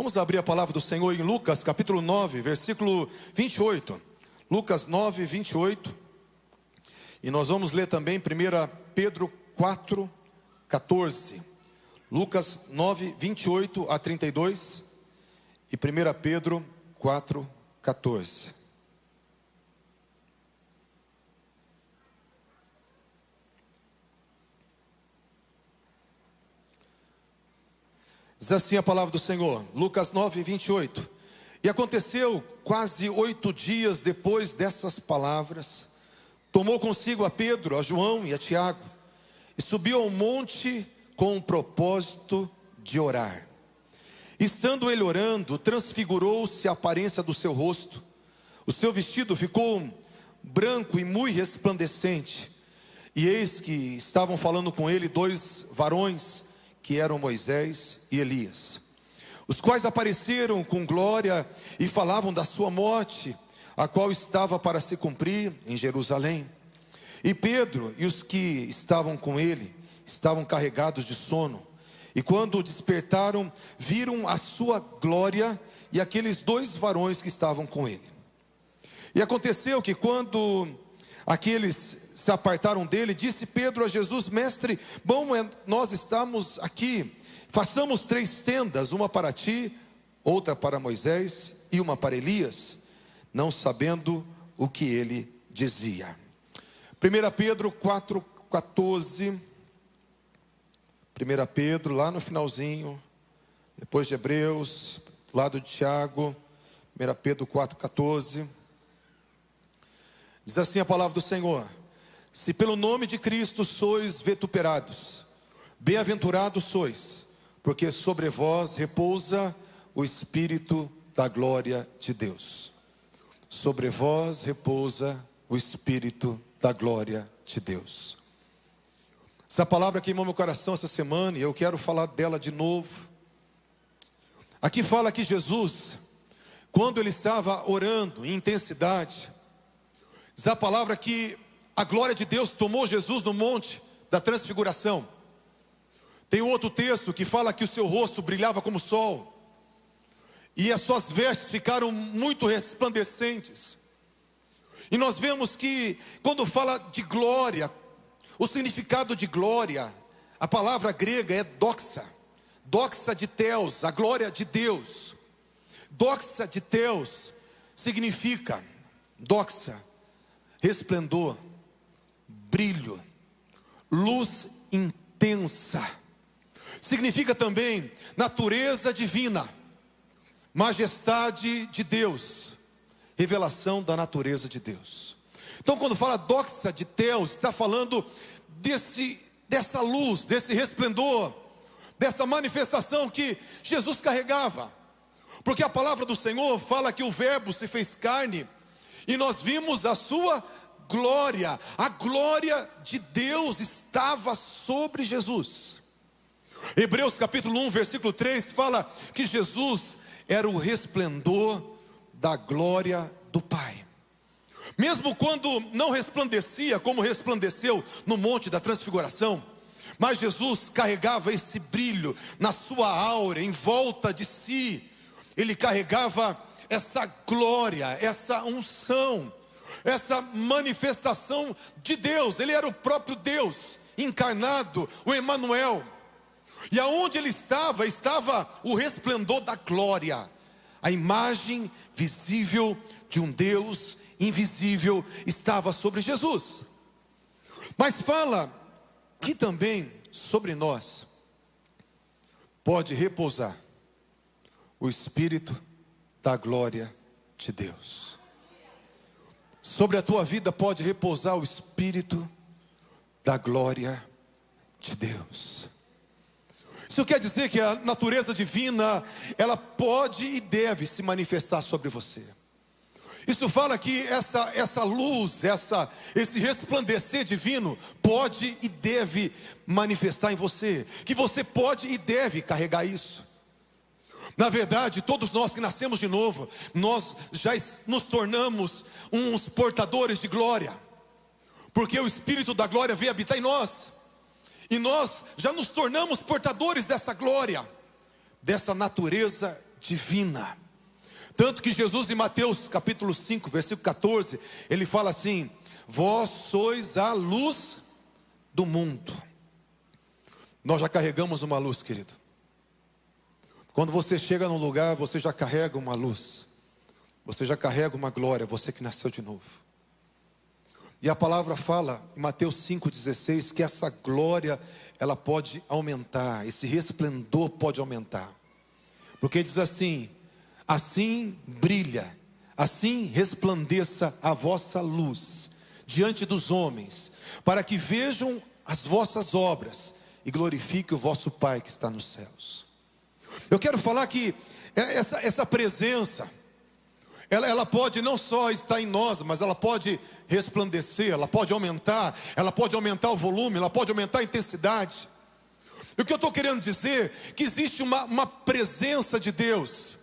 Vamos abrir a palavra do Senhor em Lucas capítulo 9, versículo 28. Lucas 9, 28. E nós vamos ler também 1 Pedro 4, 14. Lucas 9, 28 a 32. E 1 Pedro 4, 14. Diz assim a palavra do Senhor, Lucas 9, 28. E aconteceu quase 8 dias depois dessas palavras, tomou consigo a Pedro, a João e a Tiago, e subiu ao monte com o propósito de orar. Estando ele orando, transfigurou-se a aparência do seu rosto, o seu vestido ficou branco e muito resplandecente, e eis que estavam falando com ele 2 varões, que eram Moisés e Elias, os quais apareceram com glória e falavam da sua morte, a qual estava para se cumprir em Jerusalém. E Pedro e os que estavam com ele estavam carregados de sono, e quando despertaram, viram a sua glória e aqueles 2 varões que estavam com ele. E aconteceu que quando aqueles se apartaram dele, disse Pedro a Jesus: Mestre, bom é nós estamos aqui, façamos 3 tendas, uma para ti, outra para Moisés e uma para Elias, não sabendo o que ele dizia. 1 Pedro 4, 14. 1 Pedro, lá no finalzinho, depois de Hebreus, lado de Tiago, 1 Pedro 4, 14. Diz assim a palavra do Senhor: se pelo nome de Cristo sois vituperados, bem-aventurados sois, porque sobre vós repousa o Espírito da glória de Deus. Sobre vós repousa o Espírito da glória de Deus. Essa palavra queimou meu coração essa semana e eu quero falar dela de novo. Aqui fala que Jesus, quando ele estava orando em intensidade, diz a palavra que a glória de Deus tomou Jesus no monte da transfiguração. Tem outro texto que fala que o seu rosto brilhava como o sol, e as suas vestes ficaram muito resplandecentes. E nós vemos que quando fala de glória, o significado de glória, a palavra grega é doxa. Doxa de Theos, a glória de Deus. Doxa de Theos significa, doxa, resplendor, brilho, luz intensa. Significa também natureza divina, majestade de Deus, revelação da natureza de Deus. Então quando fala doxa de Theos, está falando dessa luz, desse resplendor, dessa manifestação que Jesus carregava. Porque a palavra do Senhor fala que o verbo se fez carne e nós vimos a sua glória. A glória de Deus estava sobre Jesus. Hebreus capítulo 1, versículo 3 fala que Jesus era o resplendor da glória do Pai. Mesmo quando não resplandecia como resplandeceu no monte da transfiguração, mas Jesus carregava esse brilho na sua áurea, em volta de si. Ele carregava essa glória, essa unção, essa manifestação de Deus. Ele era o próprio Deus encarnado, o Emanuel. E aonde ele estava o resplendor da glória, a imagem visível de um Deus invisível estava sobre Jesus. Mas fala que também sobre nós pode repousar o Espírito da glória de Deus. Sobre a tua vida pode repousar o Espírito da glória de Deus. Isso quer dizer que a natureza divina, ela pode e deve se manifestar sobre você. Isso fala que essa luz, esse resplandecer divino pode e deve manifestar em você, que você pode e deve carregar isso. Na verdade, todos nós que nascemos de novo, nós já nos tornamos uns portadores de glória, porque o Espírito da glória veio habitar em nós, e nós já nos tornamos portadores dessa glória, dessa natureza divina. Tanto que Jesus em Mateus capítulo 5, versículo 14, ele fala assim: vós sois a luz do mundo. Nós já carregamos uma luz, querido. Quando você chega num lugar, você já carrega uma luz. Você já carrega uma glória, você que nasceu de novo. E a palavra fala em Mateus 5,16 que essa glória, ela pode aumentar, esse resplendor pode aumentar. Porque diz assim: assim brilha, assim resplandeça a vossa luz diante dos homens, para que vejam as vossas obras e glorifiquem o vosso Pai que está nos céus. Eu quero falar que essa presença, ela pode não só estar em nós, mas ela pode resplandecer, ela pode aumentar o volume, ela pode aumentar a intensidade. E o que eu estou querendo dizer é que existe uma presença de Deus,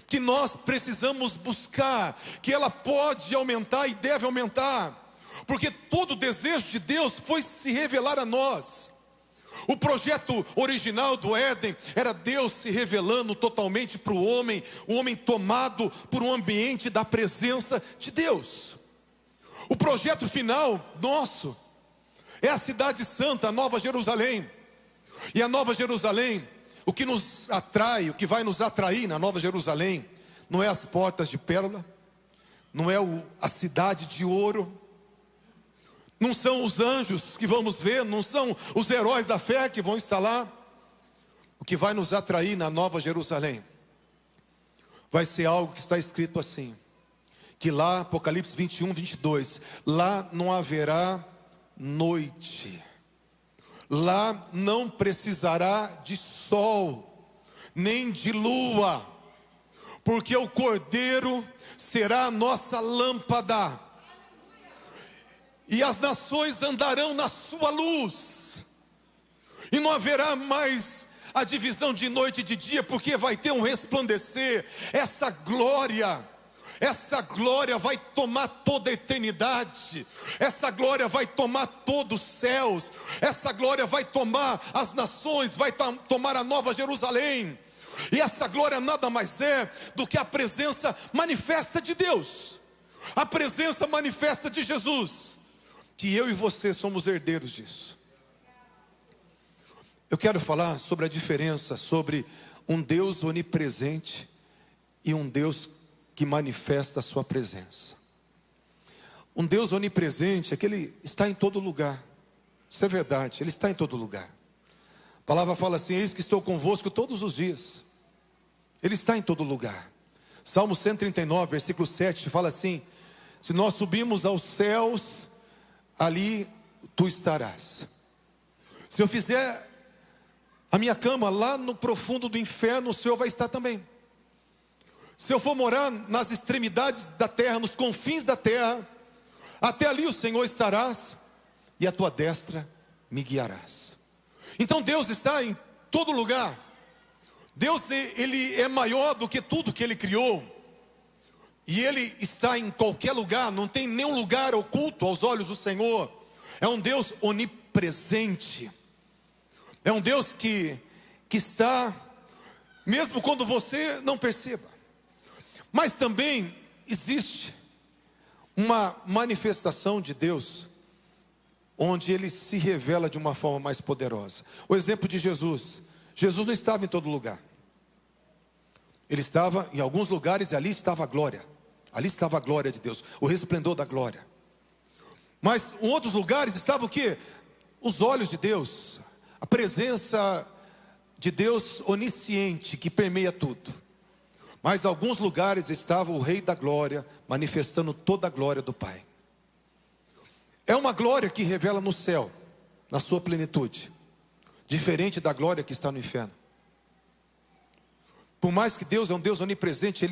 que nós precisamos buscar, que ela pode aumentar e deve aumentar, porque todo o desejo de Deus foi se revelar a nós. O projeto original do Éden era Deus se revelando totalmente para o homem tomado por um ambiente da presença de Deus. O projeto final nosso é a cidade santa, a Nova Jerusalém. E a Nova Jerusalém, o que nos atrai, o que vai nos atrair na Nova Jerusalém, não é as portas de pérola, não é a cidade de ouro, não são os anjos que vamos ver, não são os heróis da fé que vão estar lá. O que vai nos atrair na Nova Jerusalém vai ser algo que está escrito assim, que lá, Apocalipse 21, 22, lá não haverá noite, lá não precisará de sol, nem de lua, porque o Cordeiro será a nossa lâmpada, e as nações andarão na sua luz, e não haverá mais a divisão de noite e de dia, porque vai ter um resplandecer. Essa glória vai tomar toda a eternidade, essa glória vai tomar todos os céus, essa glória vai tomar as nações, vai tomar a Nova Jerusalém. E essa glória nada mais é do que a presença manifesta de Deus, a presença manifesta de Jesus, que eu e você somos herdeiros disso. Eu quero falar sobre a diferença sobre um Deus onipresente e um Deus que manifesta a sua presença. Um Deus onipresente é que Ele está em todo lugar. Isso é verdade, Ele está em todo lugar. A palavra fala assim: eis que estou convosco todos os dias. Ele está em todo lugar. Salmo 139, versículo 7, fala assim: se nós subirmos aos céus, ali tu estarás. Se eu fizer a minha cama lá no profundo do inferno, o Senhor vai estar também. Se eu for morar nas extremidades da terra, nos confins da terra, até ali o Senhor estarás, e a tua destra me guiarás. Então Deus está em todo lugar. Deus, Ele é maior do que tudo que Ele criou, e Ele está em qualquer lugar, não tem nenhum lugar oculto aos olhos do Senhor. É um Deus onipresente, é um Deus que está, mesmo quando você não perceba. Mas também existe uma manifestação de Deus, onde Ele se revela de uma forma mais poderosa. O exemplo de Jesus. Jesus não estava em todo lugar. Ele estava em alguns lugares e ali estava a glória. Ali estava a glória de Deus, o resplendor da glória. Mas em outros lugares estava o quê? Os olhos de Deus, a presença de Deus onisciente que permeia tudo. Mas em alguns lugares estava o Rei da Glória, manifestando toda a glória do Pai. É uma glória que revela no céu, na sua plenitude, diferente da glória que está no inferno. Por mais que Deus é um Deus onipresente,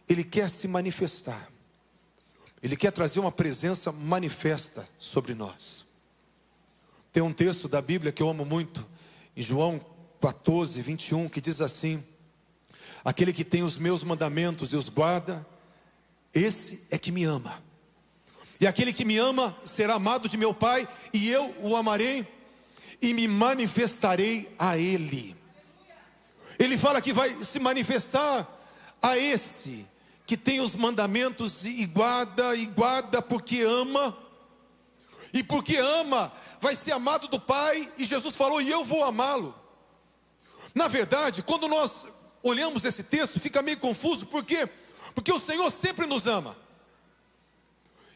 Ele quer se manifestar. Ele quer trazer uma presença manifesta sobre nós. Tem um texto da Bíblia que eu amo muito, em João 14, 21, que diz assim: aquele que tem os meus mandamentos e os guarda, esse é que me ama. E aquele que me ama será amado de meu Pai, e eu o amarei e me manifestarei a Ele. Ele fala que vai se manifestar a esse que tem os mandamentos e guarda porque ama. E porque ama, vai ser amado do Pai. E Jesus falou, e eu vou amá-lo. Na verdade, quando nós olhamos esse texto, fica meio confuso. Por quê? Porque o Senhor sempre nos ama.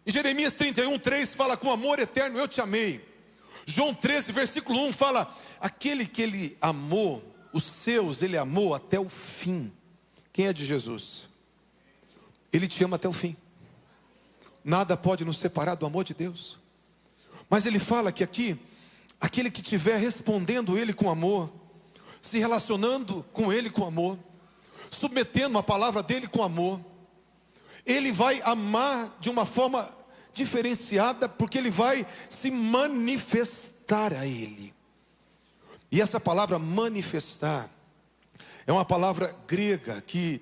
Em Jeremias 31:3 fala, com amor eterno eu te amei. João 13, versículo 1 fala, aquele que ele amou, os seus ele amou até o fim. Quem é de Jesus? Ele te ama até o fim. Nada pode nos separar do amor de Deus. Mas ele fala que aqui, aquele que estiver respondendo ele com amor, se relacionando com ele com amor, submetendo a palavra dele com amor, ele vai amar de uma forma diferenciada, porque ele vai se manifestar a ele. E essa palavra manifestar é uma palavra grega que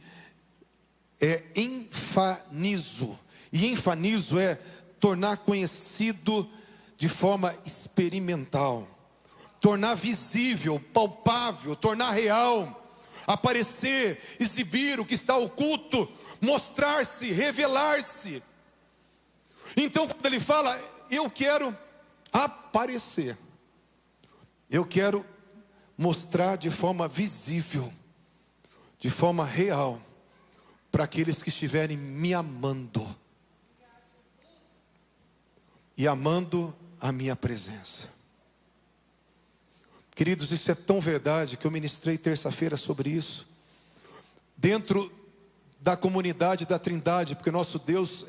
é enfanizo. E enfanizo é tornar conhecido de forma experimental, tornar visível, palpável, tornar real, aparecer, exibir o que está oculto, mostrar-se, revelar-se. Então quando ele fala, eu quero aparecer, eu quero mostrar de forma visível, de forma real, para aqueles que estiverem me amando, e amando a minha presença. Queridos, isso é tão verdade que eu ministrei terça-feira sobre isso, dentro da comunidade da Trindade, porque nosso Deus,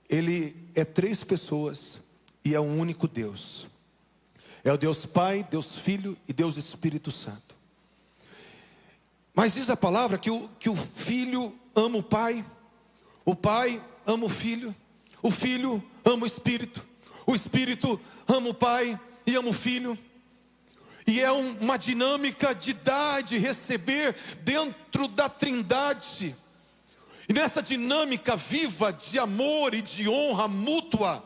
Ele é 3 pessoas e é um único Deus. É o Deus Pai, Deus Filho e Deus Espírito Santo. Mas diz a palavra que o Filho ama o Pai ama o Filho ama o Espírito ama o Pai e ama o Filho. E é uma dinâmica de dar, de receber dentro da Trindade. E nessa dinâmica viva de amor e de honra mútua,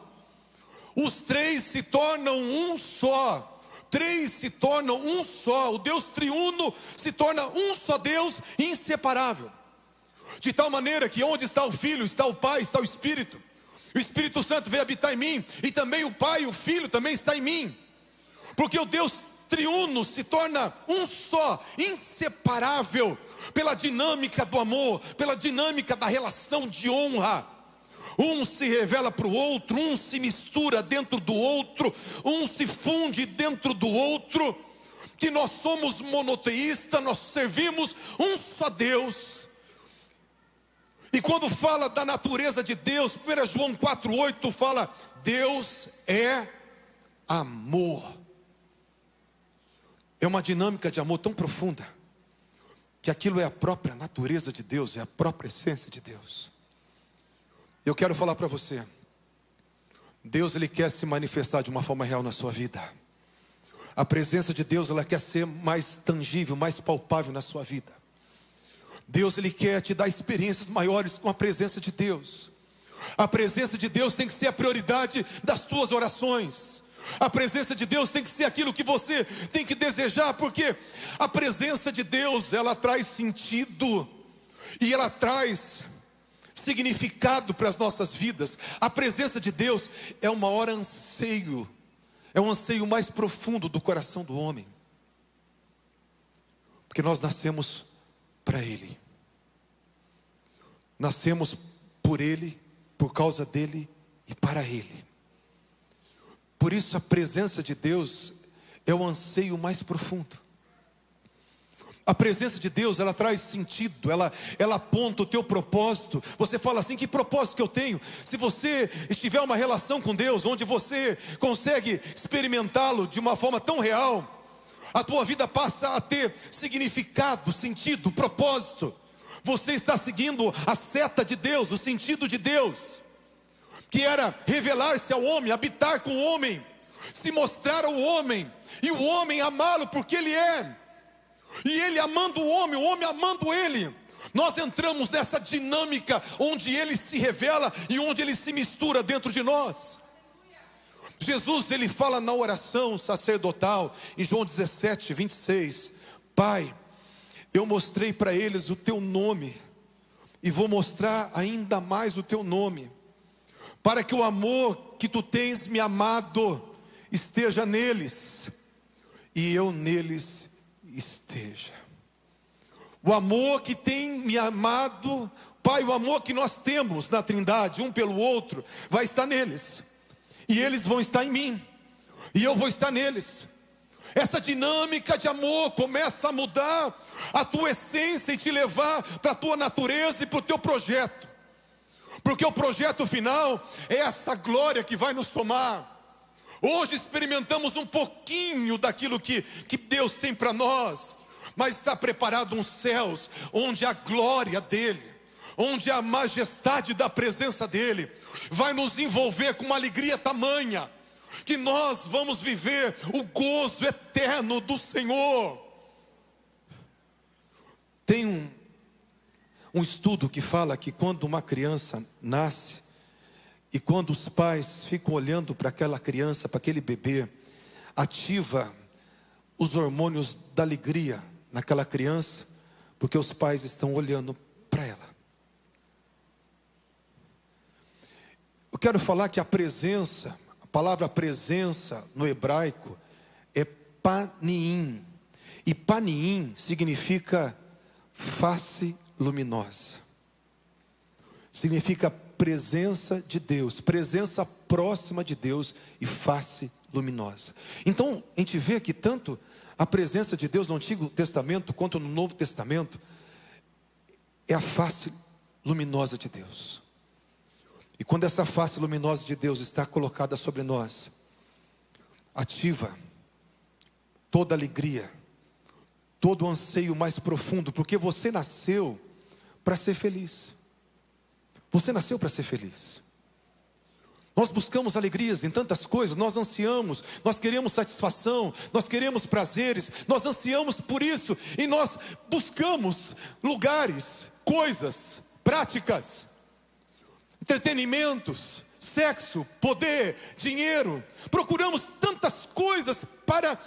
os 3 se tornam um só. 3 se tornam um só. O Deus triuno se torna um só Deus, inseparável. De tal maneira que onde está o Filho, está o Pai, está o Espírito. O Espírito Santo veio habitar em mim, e também o Pai e o Filho também está em mim. Porque o Deus triuno se torna um só, inseparável, pela dinâmica do amor, pela dinâmica da relação de honra. Um se revela para o outro, um se mistura dentro do outro, um se funde dentro do outro. Que nós somos monoteístas, nós servimos um só Deus. E quando fala da natureza de Deus, 1 João 4,8 fala, Deus é amor. É uma dinâmica de amor tão profunda, que aquilo é a própria natureza de Deus, é a própria essência de Deus. Eu quero falar para você, Deus Ele quer se manifestar de uma forma real na sua vida. A presença de Deus, ela quer ser mais tangível, mais palpável na sua vida. Deus Ele quer te dar experiências maiores com a presença de Deus. A presença de Deus tem que ser a prioridade das tuas orações. A presença de Deus tem que ser aquilo que você tem que desejar, porque a presença de Deus, ela traz sentido e ela traz significado para as nossas vidas. A presença de Deus é o maior anseio, é um anseio mais profundo do coração do homem, porque nós nascemos para Ele, nascemos por Ele, por causa dEle e para Ele. Por isso a presença de Deus é o anseio mais profundo. A presença de Deus, ela traz sentido, ela aponta o teu propósito. Você fala assim, que propósito que eu tenho? Se você estiver uma relação com Deus, onde você consegue experimentá-lo de uma forma tão real, a tua vida passa a ter significado, sentido, propósito. Você está seguindo a seta de Deus, o sentido de Deus, que era revelar-se ao homem, habitar com o homem, se mostrar ao homem, e o homem amá-lo porque Ele é, e Ele amando o homem amando Ele. Nós entramos nessa dinâmica onde Ele se revela e onde Ele se mistura dentro de nós. Jesus, Ele fala na oração sacerdotal, em João 17, 26, Pai, eu mostrei para eles o teu nome, e vou mostrar ainda mais o teu nome, para que o amor que tu tens me amado esteja neles, e eu neles esteja. O amor que tem me amado, Pai, o amor que nós temos na Trindade, um pelo outro, vai estar neles, e eles vão estar em mim, e eu vou estar neles. Essa dinâmica de amor começa a mudar a tua essência e te levar para a tua natureza e para o teu projeto, porque o projeto final é essa glória que vai nos tomar. Hoje experimentamos um pouquinho daquilo que Deus tem para nós, mas está preparado uns céus, onde a glória dEle, onde a majestade da presença dEle, vai nos envolver com uma alegria tamanha, que nós vamos viver o gozo eterno do Senhor. Tem um estudo que fala que quando uma criança nasce, e quando os pais ficam olhando para aquela criança, para aquele bebê, ativa os hormônios da alegria naquela criança, porque os pais estão olhando para ela. Eu quero falar que a presença, a palavra presença no hebraico é paniim, e paniim significa face luminosa, significa presença de Deus, presença próxima de Deus e face luminosa. Então a gente vê que tanto a presença de Deus no Antigo Testamento quanto no Novo Testamento é a face luminosa de Deus. E quando essa face luminosa de Deus está colocada sobre nós, ativa toda alegria, todo o anseio mais profundo, porque você nasceu para ser feliz. Você nasceu para ser feliz. Nós buscamos alegrias em tantas coisas, nós ansiamos, nós queremos satisfação, nós queremos prazeres, nós ansiamos por isso, e nós buscamos lugares, coisas, práticas, entretenimentos, sexo, poder, dinheiro. Procuramos tantas coisas para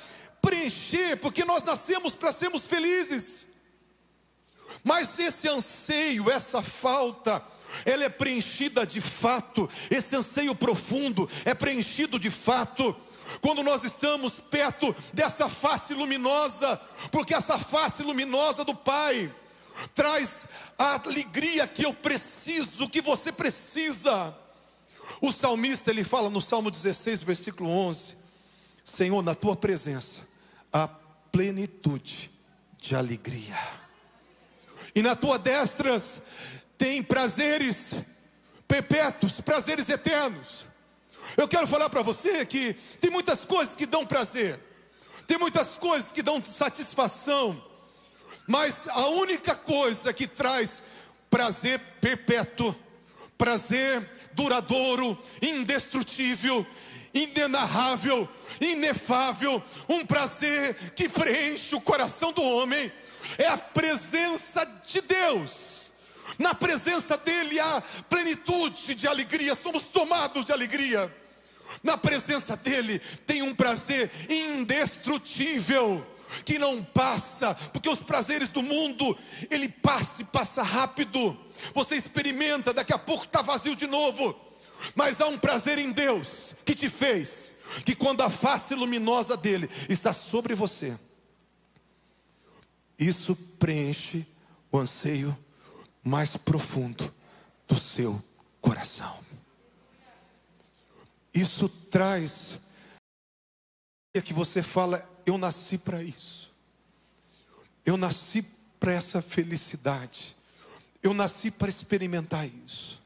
preencher, porque nós nascemos para sermos felizes. Mas esse anseio, essa falta, ela é preenchida de fato. Esse anseio profundo é preenchido de fato quando nós estamos perto dessa face luminosa, porque essa face luminosa do Pai traz a alegria que eu preciso, que você precisa. O salmista, ele fala no Salmo 16, versículo 11: Senhor, na tua presença há plenitude de alegria, e na tua destra tem prazeres perpétuos, prazeres eternos. Eu quero falar para você que tem muitas coisas que dão prazer, tem muitas coisas que dão satisfação, mas a única coisa que traz prazer perpétuo, prazer duradouro, indestrutível, inenarrável, inefável, um prazer que preenche o coração do homem, é a presença de Deus. Na presença dele há plenitude de alegria, somos tomados de alegria. Na presença dele tem um prazer indestrutível, que não passa, porque os prazeres do mundo, ele passa e passa rápido. Você experimenta, daqui a pouco está vazio de novo. Mas há um prazer em Deus, que te fez, que quando a face luminosa dele está sobre você, isso preenche o anseio mais profundo do seu coração. Isso traz que você fala: eu nasci para isso, eu nasci para essa felicidade, eu nasci para experimentar isso.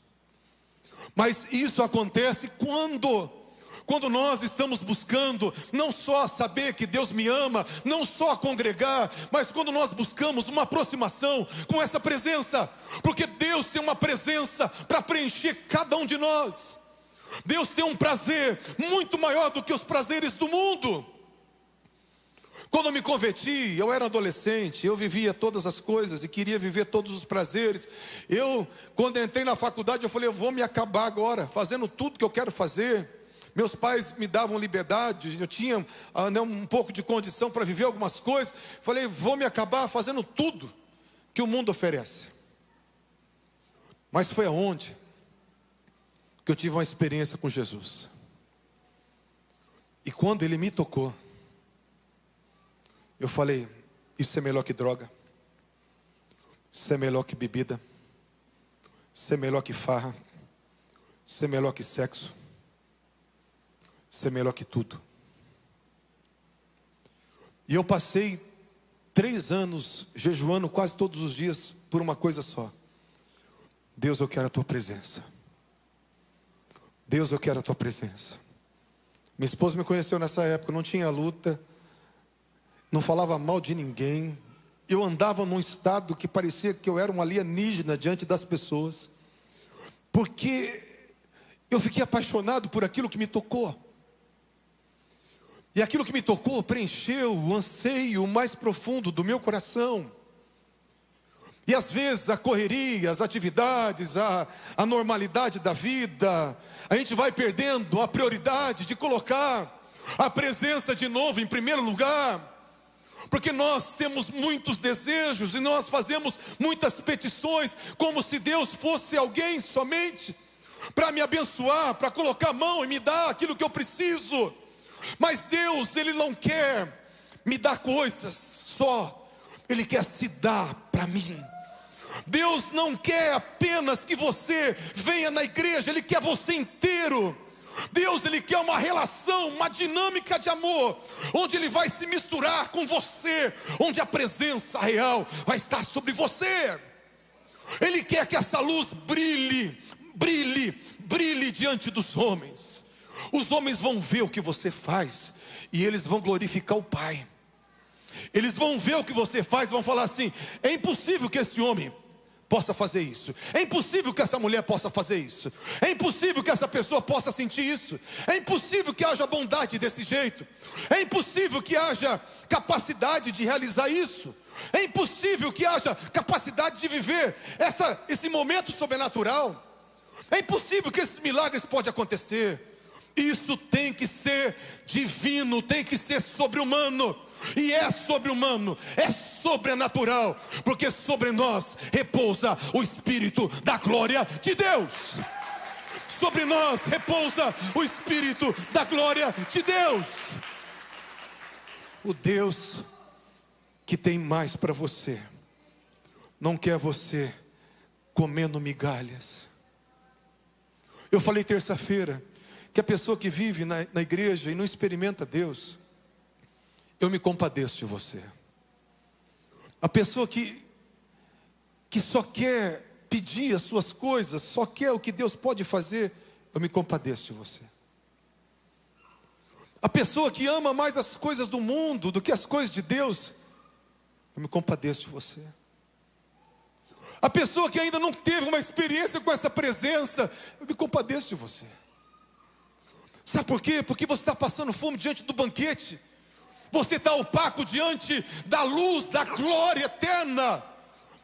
Mas isso acontece quando nós estamos buscando não só saber que Deus me ama, não só congregar, mas quando nós buscamos uma aproximação com essa presença, porque Deus tem uma presença para preencher cada um de nós. Deus tem um prazer muito maior do que os prazeres do mundo. Quando eu me converti, eu era adolescente, eu vivia todas as coisas e queria viver todos os prazeres. Quando entrei na faculdade, eu falei: eu vou me acabar agora, fazendo tudo que eu quero fazer, Meus pais me davam liberdade, eu tinha um pouco de condição para viver algumas coisas. Falei, vou me acabar fazendo tudo que o mundo oferece. Mas foi aonde que eu tive uma experiência com Jesus. E quando Ele me tocou, eu falei, isso é melhor que droga, isso é melhor que bebida, isso é melhor que farra, isso é melhor que sexo, isso é melhor que tudo. E eu passei 3 anos jejuando quase todos os dias por uma coisa só. Deus, eu quero a tua presença. Deus, eu quero a tua presença. Minha esposa me conheceu nessa época, não tinha luta, não falava mal de ninguém. Eu andava num estado que parecia que eu era um alienígena diante das pessoas, porque eu fiquei apaixonado por aquilo que me tocou. E aquilo que me tocou preencheu o anseio mais profundo do meu coração. E às vezes a correria, as atividades, a normalidade da vida, a gente vai perdendo a prioridade de colocar a presença de novo em primeiro lugar. Porque nós temos muitos desejos e nós fazemos muitas petições, como se Deus fosse alguém somente para me abençoar, para colocar a mão e me dar aquilo que eu preciso. Mas Deus, Ele não quer me dar coisas só, Ele quer se dar para mim. Deus não quer apenas que você venha na igreja, Ele quer você inteiro. Deus, Ele quer uma relação, uma dinâmica de amor, onde Ele vai se misturar com você, onde a presença real vai estar sobre você. Ele quer que essa luz brilhe, brilhe, brilhe diante dos homens. Os homens vão ver o que você faz e eles vão glorificar o Pai. Eles vão ver o que você faz e vão falar assim: é impossível que esse homem possa fazer isso, é impossível que essa mulher possa fazer isso, é impossível que essa pessoa possa sentir isso, é impossível que haja bondade desse jeito, é impossível que haja capacidade de realizar isso, é impossível que haja capacidade de viver esse momento sobrenatural, é impossível que esses milagres podem acontecer. Isso tem que ser divino, tem que ser sobre-humano. E é sobre-humano, é sobrenatural, porque sobre nós repousa o Espírito da glória de Deus. Sobre nós repousa o Espírito da glória de Deus. O Deus que tem mais para você não quer você comendo migalhas. Eu falei terça-feira que a pessoa que vive na igreja e não experimenta Deus, eu me compadeço de você. A pessoa que só quer pedir as suas coisas, só quer o que Deus pode fazer, eu me compadeço de você. A pessoa que ama mais as coisas do mundo do que as coisas de Deus, eu me compadeço de você. A pessoa que ainda não teve uma experiência com essa presença, eu me compadeço de você. Sabe por quê? Porque você está passando fome diante do banquete. Você está opaco diante da luz, da glória eterna,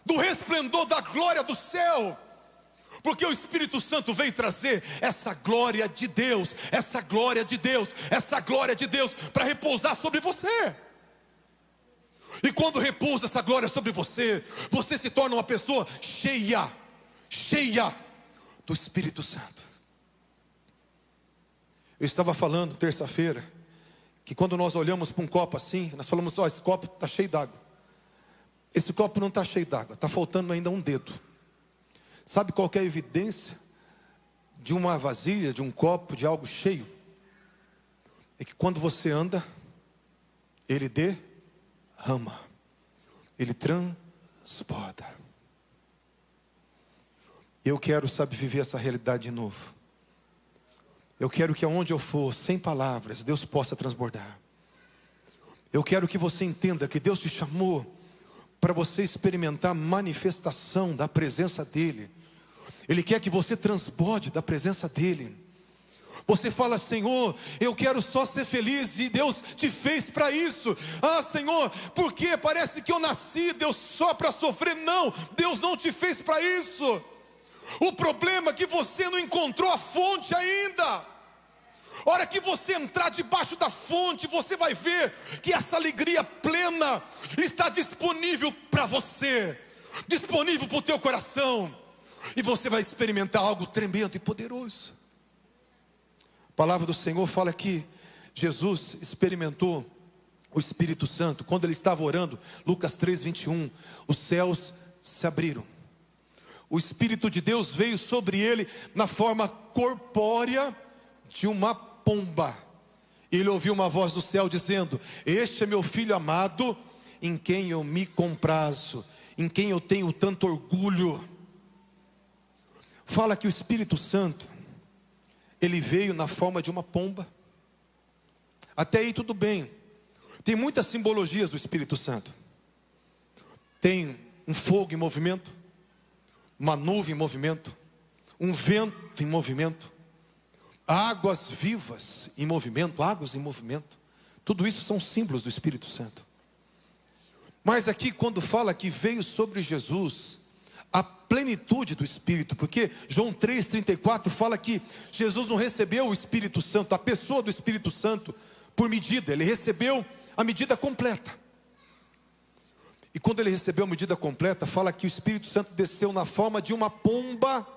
do resplendor da glória do céu. Porque o Espírito Santo veio trazer essa glória de Deus, essa glória de Deus, essa glória de Deus para repousar sobre você. E quando repousa essa glória sobre você, você se torna uma pessoa cheia, cheia do Espírito Santo. Eu estava falando terça-feira que quando nós olhamos para um copo assim, nós falamos: ó, esse copo está cheio d'água. Esse copo não está cheio d'água, está faltando ainda um dedo. Sabe qual que é a evidência de uma vasilha, de um copo, de algo cheio? É que quando você anda, ele derrama, ele transborda. Eu quero, sabe, viver essa realidade de novo. Eu quero que aonde eu for, sem palavras, Deus possa transbordar. Eu quero que você entenda que Deus te chamou para você experimentar a manifestação da presença dEle. Ele quer que você transborde da presença dEle. Você fala: Senhor, eu quero só ser feliz, e Deus te fez para isso. Ah, Senhor, porque parece que eu nasci, Deus, só para sofrer. Não, Deus não te fez para isso. O problema é que você não encontrou a fonte ainda. A hora que você entrar debaixo da fonte, você vai ver que essa alegria plena está disponível para você, disponível para o teu coração, e você vai experimentar algo tremendo e poderoso. A palavra do Senhor fala que Jesus experimentou o Espírito Santo quando ele estava orando. Lucas 3:21, os céus se abriram, o Espírito de Deus veio sobre ele na forma corpórea de uma pomba. Ele ouviu uma voz do céu dizendo: este é meu filho amado, em quem eu me comprazo, em quem eu tenho tanto orgulho. Fala que o Espírito Santo, ele veio na forma de uma pomba. Até aí tudo bem. Tem muitas simbologias do Espírito Santo. Tem um fogo em movimento, uma nuvem em movimento, um vento em movimento, águas vivas em movimento, águas em movimento. Tudo isso são símbolos do Espírito Santo. Mas aqui quando fala que veio sobre Jesus a plenitude do Espírito, porque João 3:34 fala que Jesus não recebeu o Espírito Santo, a pessoa do Espírito Santo, por medida. Ele recebeu a medida completa. E quando ele recebeu a medida completa, fala que o Espírito Santo desceu na forma de uma pomba,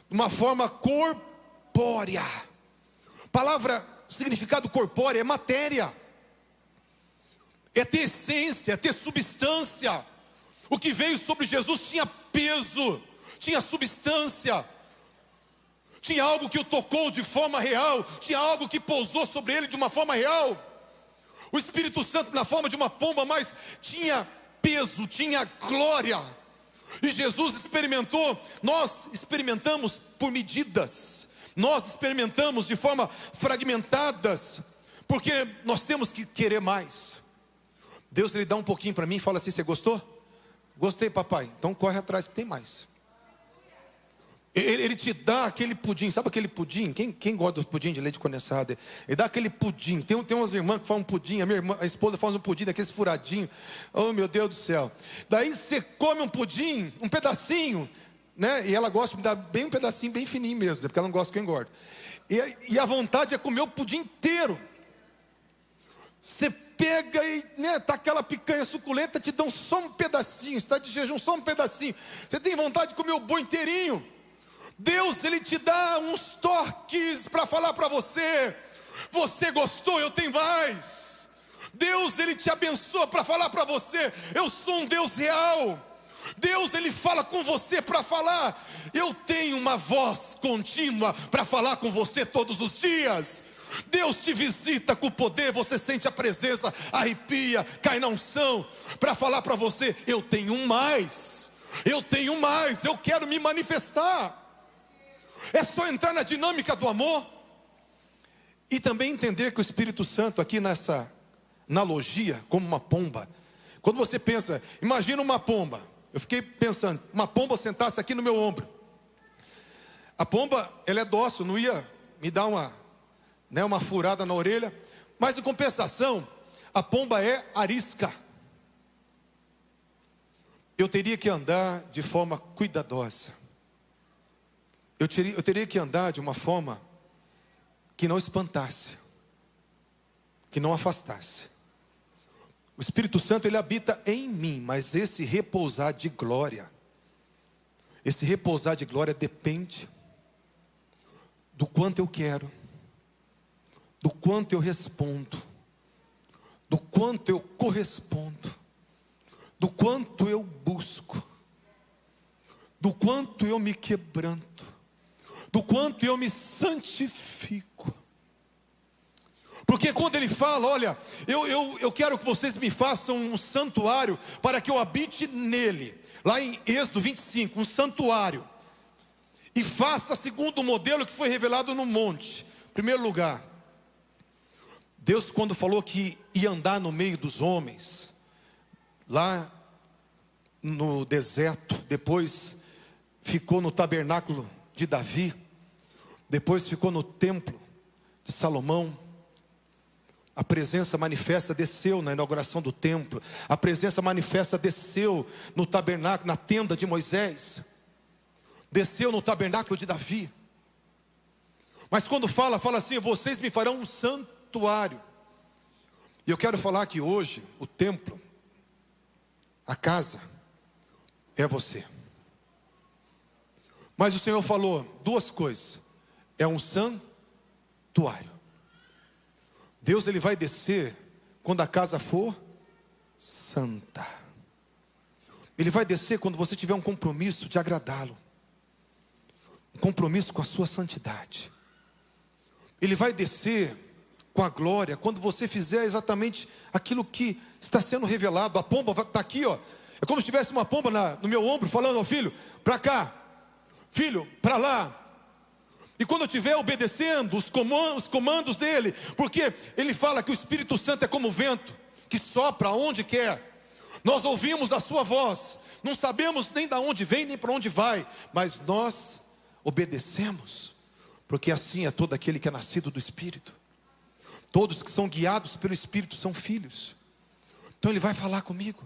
uma forma corpórea. Palavra, significado corpórea é matéria, é ter essência, é ter substância. O que veio sobre Jesus tinha peso, tinha substância, tinha algo que o tocou de forma real, tinha algo que pousou sobre ele de uma forma real. O Espírito Santo na forma de uma pomba, mas tinha peso, tinha glória. E Jesus experimentou, nós experimentamos por medidas, nós experimentamos de forma fragmentadas, porque nós temos que querer mais. Deus, ele dá um pouquinho para mim e fala assim: você gostou? Gostei, papai, então corre atrás que tem mais. Ele te dá aquele pudim, sabe aquele pudim? Quem gosta do pudim de leite condensado? Ele dá aquele pudim. Tem umas irmãs que fazem um pudim, a esposa faz um pudim daqueles furadinhos. Oh, meu Deus do céu. Daí você come um pudim, um pedacinho, né? E ela gosta de dar bem um pedacinho, bem fininho mesmo, porque ela não gosta que eu engordo. E a vontade é comer o pudim inteiro. Você pega e, né, tá aquela picanha suculenta, te dão só um pedacinho, está de jejum, só um pedacinho. Você tem vontade de comer o boi inteirinho. Deus, ele te dá uns toques para falar para você: você gostou, eu tenho mais. Deus, ele te abençoa para falar para você: eu sou um Deus real. Deus, ele fala com você para falar: eu tenho uma voz contínua para falar com você todos os dias. Deus te visita com poder, você sente a presença, arrepia, cai na unção, para falar para você: eu tenho mais, eu tenho mais, eu quero me manifestar. É só entrar na dinâmica do amor. E também entender que o Espírito Santo, aqui nessa analogia, como uma pomba. Quando você pensa, imagina uma pomba. Eu fiquei pensando, uma pomba sentasse aqui no meu ombro. A pomba, ela é dócil, não ia me dar uma furada na orelha. Mas em compensação, a pomba é arisca. Eu teria que andar de forma cuidadosa. Eu teria que andar de uma forma que não espantasse, que não afastasse. O Espírito Santo, ele habita em mim, mas esse repousar de glória depende do quanto eu quero, do quanto eu respondo, do quanto eu correspondo, do quanto eu busco, do quanto eu me quebranto, do quanto eu me santifico. Porque quando ele fala: olha, eu quero que vocês me façam um santuário para que eu habite nele, lá em Êxodo 25, um santuário, e faça segundo o modelo que foi revelado no monte. Em primeiro lugar, Deus, quando falou que ia andar no meio dos homens, lá no deserto, depois ficou no tabernáculo de Davi, depois ficou no templo de Salomão. A presença manifesta desceu na inauguração do templo. A presença manifesta desceu no tabernáculo, na tenda de Moisés. Desceu no tabernáculo de Davi. Mas quando fala assim: vocês me farão um santuário. E eu quero falar que hoje o templo, a casa, é você. Mas o Senhor falou duas coisas: é um santuário. Deus, Ele vai descer quando a casa for santa. Ele vai descer quando você tiver um compromisso de agradá-lo, um compromisso com a sua santidade. Ele vai descer com a glória quando você fizer exatamente aquilo que está sendo revelado. A pomba está aqui, ó. É como se tivesse uma pomba no meu ombro, falando: ó, filho, para cá, filho, para lá. E quando eu estiver obedecendo os comandos dele, porque ele fala que o Espírito Santo é como o vento, que sopra onde quer. Nós ouvimos a sua voz, não sabemos nem de onde vem, nem para onde vai, mas nós obedecemos, porque assim é todo aquele que é nascido do Espírito. Todos que são guiados pelo Espírito são filhos. Então ele vai falar comigo.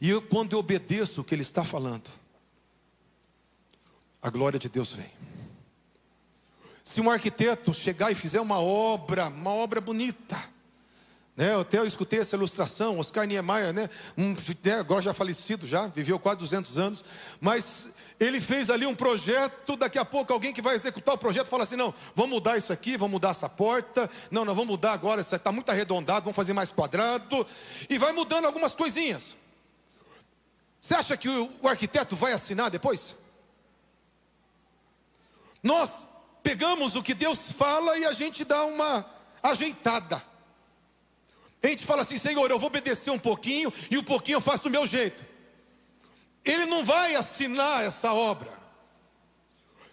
E quando eu obedeço o que ele está falando, a glória de Deus vem. Se um arquiteto chegar e fizer uma obra bonita, né? Eu escutei essa ilustração, Oscar Niemeyer, né? Agora já falecido, viveu quase 200 anos, mas ele fez ali um projeto. Daqui a pouco alguém que vai executar o projeto fala assim: não, vamos mudar isso aqui, vamos mudar essa porta, não, vamos mudar agora, isso está muito arredondado, vamos fazer mais quadrado, e vai mudando algumas coisinhas. Você acha que o arquiteto vai assinar depois? Nós pegamos o que Deus fala e a gente dá uma ajeitada. A gente fala assim: Senhor, eu vou obedecer um pouquinho, e um pouquinho eu faço do meu jeito. Ele não vai assinar essa obra.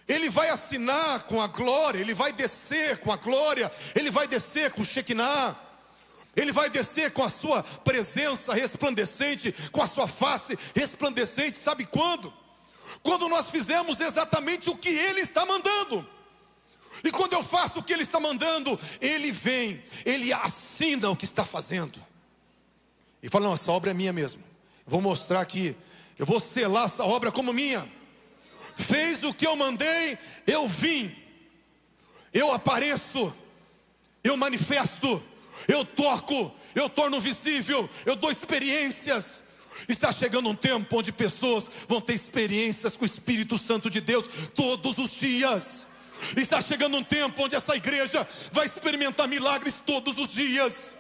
Ele vai assinar com a glória, ele vai descer com a glória, ele vai descer com o Shekinah, ele vai descer com a sua presença resplandecente, com a sua face resplandecente. Sabe quando? Quando nós fizemos exatamente o que ele está mandando. E quando eu faço o que ele está mandando, ele vem, ele assina o que está fazendo. E fala: não, essa obra é minha mesmo. Eu vou mostrar aqui, eu vou selar essa obra como minha. Fez o que eu mandei, eu vim, eu apareço, eu manifesto, eu toco, eu torno visível, eu dou experiências. Está chegando um tempo onde pessoas vão ter experiências com o Espírito Santo de Deus todos os dias. Está chegando um tempo onde essa igreja vai experimentar milagres todos os dias.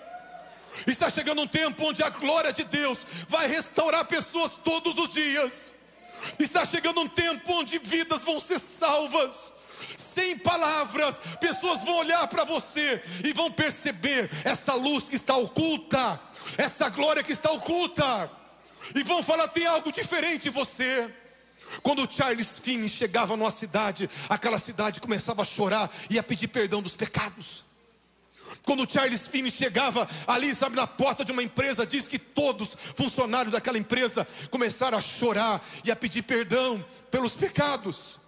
Está chegando um tempo onde a glória de Deus vai restaurar pessoas todos os dias. Está chegando um tempo onde vidas vão ser salvas. Sem palavras, pessoas vão olhar para você e vão perceber essa luz que está oculta, essa glória que está oculta, e vão falar: tem algo diferente em você. Quando Charles Finney chegava numa cidade, aquela cidade começava a chorar e a pedir perdão dos pecados. Quando Charles Finney chegava ali, sabe, na porta de uma empresa, diz que todos funcionários daquela empresa começaram a chorar e a pedir perdão pelos pecados,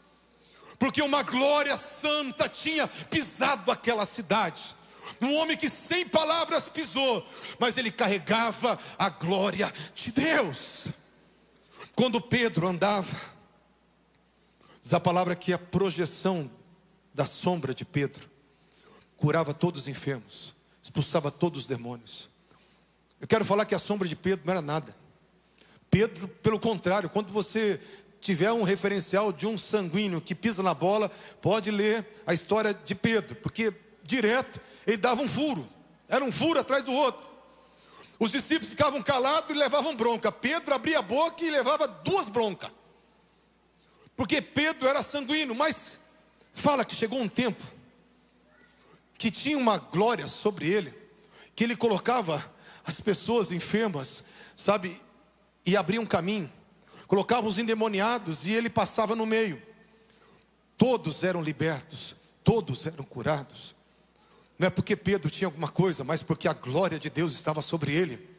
porque uma glória santa tinha pisado aquela cidade. Um homem que sem palavras pisou, mas ele carregava a glória de Deus. Quando Pedro andava, diz a palavra que a projeção da sombra de Pedro curava todos os enfermos, expulsava todos os demônios. Eu quero falar que a sombra de Pedro não era nada. Pedro, pelo contrário, quando você tiver um referencial de um sanguíneo que pisa na bola, pode ler a história de Pedro, porque direto ele dava um furo, era um furo atrás do outro. Os discípulos ficavam calados e levavam bronca. Pedro abria a boca e levava 2 broncas, porque Pedro era sanguíneo. Mas fala que chegou um tempo que tinha uma glória sobre ele, que ele colocava as pessoas enfermas, sabe, e abria um caminho, colocava os endemoniados e ele passava no meio. Todos eram libertos, todos eram curados. Não é porque Pedro tinha alguma coisa, mas porque a glória de Deus estava sobre ele.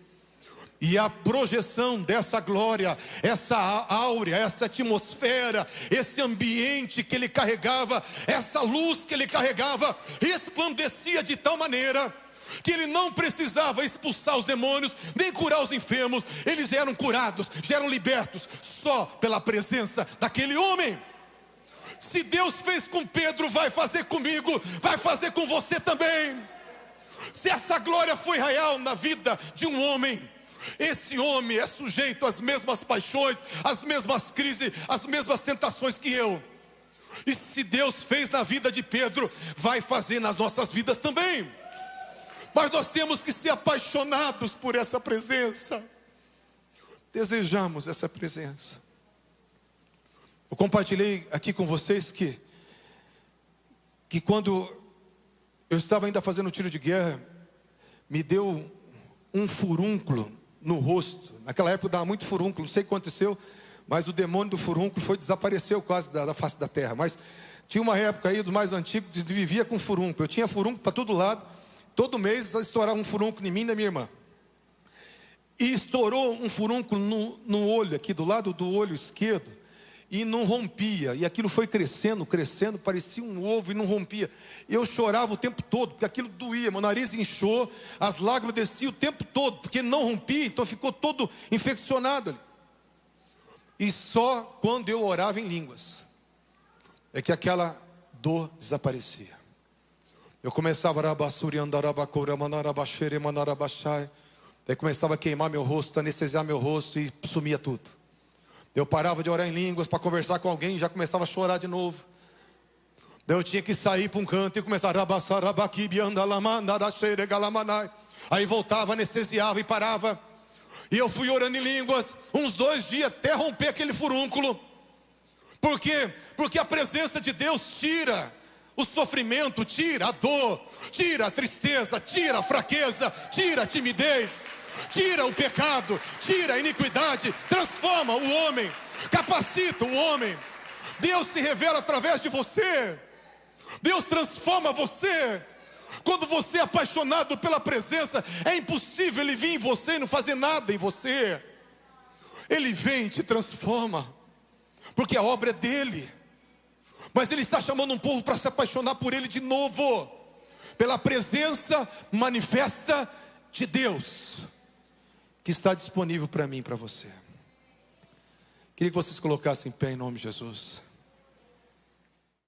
E a projeção dessa glória, essa áurea, essa atmosfera, esse ambiente que ele carregava, essa luz que ele carregava, resplandecia de tal maneira que ele não precisava expulsar os demônios, nem curar os enfermos. Eles eram curados, já eram libertos, só pela presença daquele homem. Se Deus fez com Pedro, vai fazer comigo, vai fazer com você também. Se essa glória foi real na vida de um homem, esse homem é sujeito às mesmas paixões, às mesmas crises, às mesmas tentações que eu. E se Deus fez na vida de Pedro, vai fazer nas nossas vidas também. Mas nós temos que ser apaixonados por essa presença. Desejamos essa presença. Eu compartilhei aqui com vocês que quando eu estava ainda fazendo tiro de guerra, me deu um furúnculo no rosto. Naquela época dava muito furúnculo, não sei o que aconteceu, mas o demônio do furúnculo desapareceu quase da face da terra. Mas tinha uma época aí dos mais antigos que vivia com furúnculo. Eu tinha furúnculo para todo lado, todo mês estourava um furúnculo em mim e na minha irmã. E estourou um furúnculo no olho, aqui do lado do olho esquerdo, e não rompia, e aquilo foi crescendo, parecia um ovo e não rompia. Eu chorava o tempo todo, porque aquilo doía, meu nariz inchou, as lágrimas desciam o tempo todo, porque não rompia, então ficou todo infeccionado ali. E só quando eu orava em línguas, é que aquela dor desaparecia. Eu começava daí começava a queimar meu rosto, anestesiar meu rosto e sumia tudo. Eu parava de orar em línguas para conversar com alguém, já começava a chorar de novo. Daí eu tinha que sair para um canto e começar aí voltava, anestesiava e parava. E eu fui orando em línguas uns 2 dias até romper aquele furúnculo. Por quê? Porque a presença de Deus tira o sofrimento, tira a dor, tira a tristeza, tira a fraqueza, tira a timidez, tira o pecado, tira a iniquidade, transforma o homem, capacita o homem. Deus se revela através de você. Deus transforma você. Quando você é apaixonado pela presença, é impossível Ele vir em você e não fazer nada em você. Ele vem e te transforma, porque a obra é dele. Mas Ele está chamando um povo para se apaixonar por Ele de novo, pela presença manifesta de Deus, que está disponível para mim e para você. Queria que vocês colocassem em pé em nome de Jesus.